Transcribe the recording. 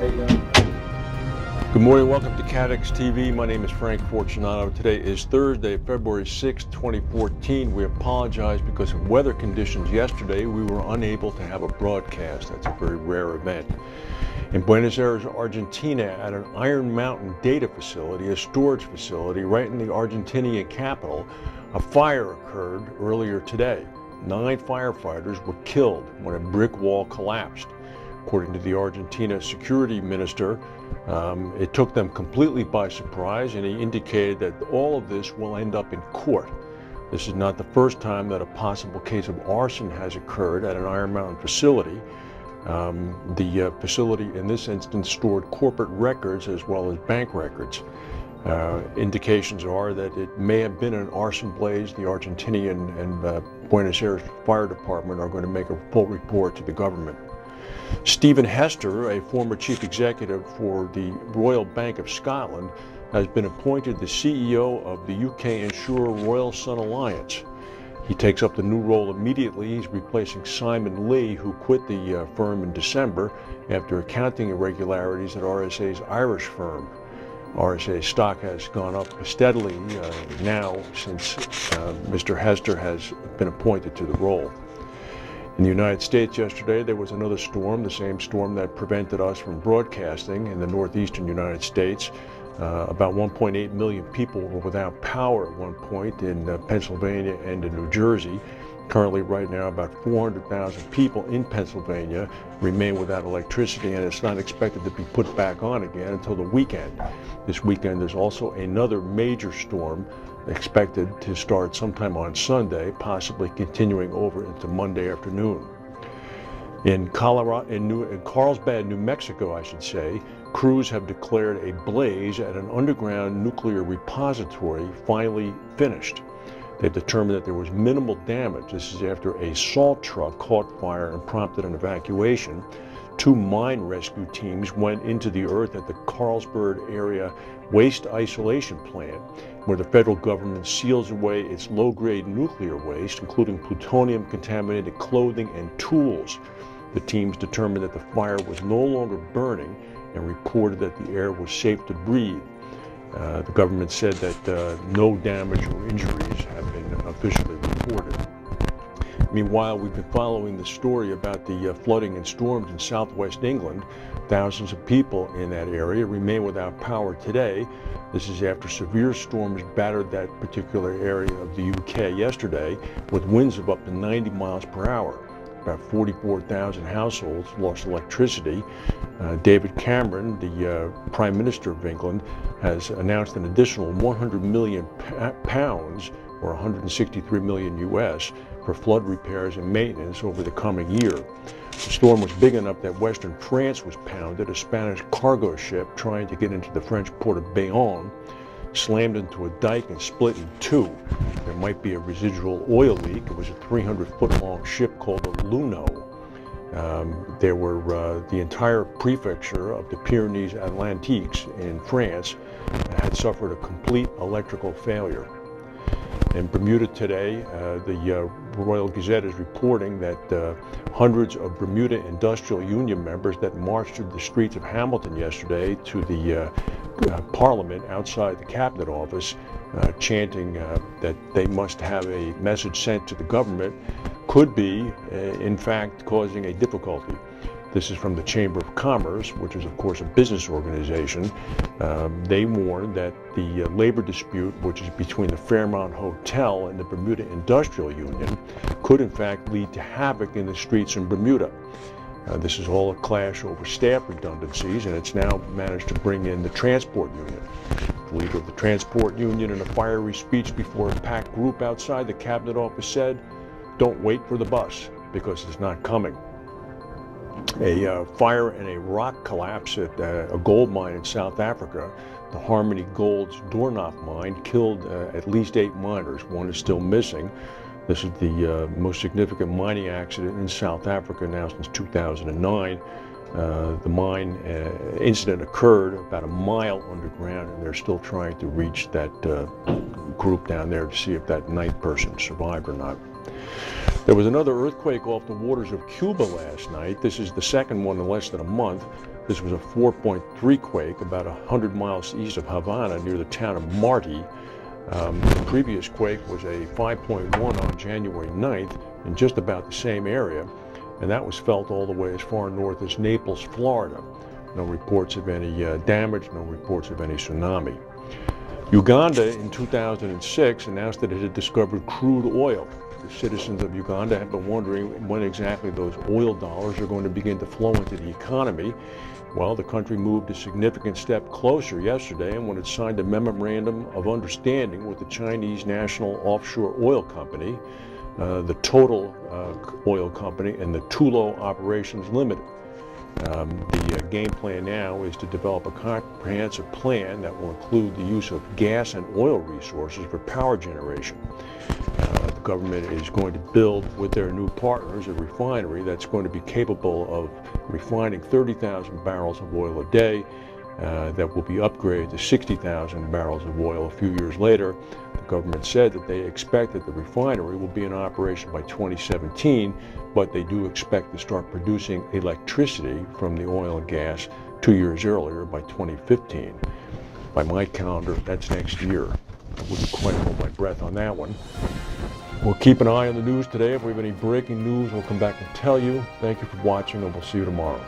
Good morning, welcome to CATEX TV. My name is Frank Fortunato. Today is Thursday, February 6, 2014. We apologize because of weather conditions yesterday. We were unable to have a broadcast. That's a very rare event. In Buenos Aires, Argentina, at an Iron Mountain data facility, a storage facility right in the Argentinian capital, a fire occurred earlier today. 9 firefighters were killed when a brick wall collapsed. According to the Argentina security minister, it took them completely by surprise, and he indicated that all of this will end up in court. This is not the first time that a possible case of arson has occurred at an Iron Mountain facility. The facility in this instance stored corporate records as well as bank records. Indications are that it may have been an arson blaze. The Argentinian and Buenos Aires Fire Department are going to make a full report to the government. Stephen Hester, a former chief executive for the Royal Bank of Scotland, has been appointed the CEO of the UK insurer Royal Sun Alliance. He takes up the new role immediately. He's replacing Simon Lee, who quit the firm in December after accounting irregularities at RSA's Irish firm. RSA stock has gone up steadily now since Mr. Hester has been appointed to the role. In the United States yesterday, there was another storm, the same storm that prevented us from broadcasting in the northeastern United States. About 1.8 million people were without power at one point in Pennsylvania and in New Jersey. Currently, right now, about 400,000 people in Pennsylvania remain without electricity, and it's not expected to be put back on again until the weekend. This weekend, there's also another major storm expected to start sometime on Sunday, possibly continuing over into Monday afternoon. In Carlsbad, New Mexico, I should say, crews have declared a blaze at an underground nuclear repository finally finished. They've determined that there was minimal damage. This is after a salt truck caught fire and prompted an evacuation. 2 mine rescue teams went into the earth at the Carlsbad area waste isolation plant, where the federal government seals away its low-grade nuclear waste, including plutonium-contaminated clothing and tools. The teams determined that the fire was no longer burning and reported that the air was safe to breathe. The government said that no damage or injuries have been officially reported. Meanwhile, we've been following the story about the flooding and storms in southwest England. Thousands of people in that area remain without power today. This is after severe storms battered that particular area of the UK yesterday, with winds of up to 90 miles per hour. About 44,000 households lost electricity. David Cameron, the Prime Minister of England, has announced an additional £100 million, or 163 million US, for flood repairs and maintenance over the coming year. The storm was big enough that western France was pounded. A Spanish cargo ship trying to get into the French port of Bayonne slammed into a dike and split in 2. There might be a residual oil leak. It was a 300-foot-long ship called a Luno. The entire prefecture of the Pyrenees Atlantiques in France had suffered a complete electrical failure. In Bermuda today, the Royal Gazette is reporting that hundreds of Bermuda Industrial Union members that marched through the streets of Hamilton yesterday to the Parliament outside the Cabinet office, chanting that they must have a message sent to the government, could be, in fact, causing a difficulty. This is from the Chamber of Commerce, which is, of course, a business organization. They warned that the labor dispute, which is between the Fairmont Hotel and the Bermuda Industrial Union, could, in fact, lead to havoc in the streets in Bermuda. This is all a clash over staff redundancies, and it's now managed to bring in the transport union. The leader of the transport union, in a fiery speech before a packed group outside the Cabinet office, said, "Don't wait for the bus, because it's not coming." A fire and a rock collapse at a gold mine in South Africa, the Harmony Gold's Dornof mine, killed at least 8 miners. 1 is still missing. This is the most significant mining accident in South Africa now since 2009. The mine incident occurred about a mile underground, and they're still trying to reach that group down there to see if that 9th person survived or not. There was another earthquake off the waters of Cuba last night. This is the second one in less than a month. This was a 4.3 quake about 100 miles east of Havana near the town of Marti. The previous quake was a 5.1 on January 9th in just about the same area, and that was felt all the way as far north as Naples, Florida. No reports of any damage, no reports of any tsunami. Uganda in 2006 announced that it had discovered crude oil. The citizens of Uganda have been wondering when exactly those oil dollars are going to begin to flow into the economy. Well, the country moved a significant step closer yesterday when it signed a memorandum of understanding with the Chinese National Offshore Oil Company, the Total Oil Company, and the Tullow Operations Limited. The game plan now is to develop a comprehensive plan that will include the use of gas and oil resources for power generation. The government is going to build with their new partners a refinery that's going to be capable of refining 30,000 barrels of oil a day. That will be upgraded to 60,000 barrels of oil a few years later. The government said that they expect that the refinery will be in operation by 2017, but they do expect to start producing electricity from the oil and gas 2 years earlier, by 2015. By my calendar, that's next year. I wouldn't quite hold my breath on that one. We'll keep an eye on the news today. If we have any breaking news, we'll come back and tell you. Thank you for watching, and we'll see you tomorrow.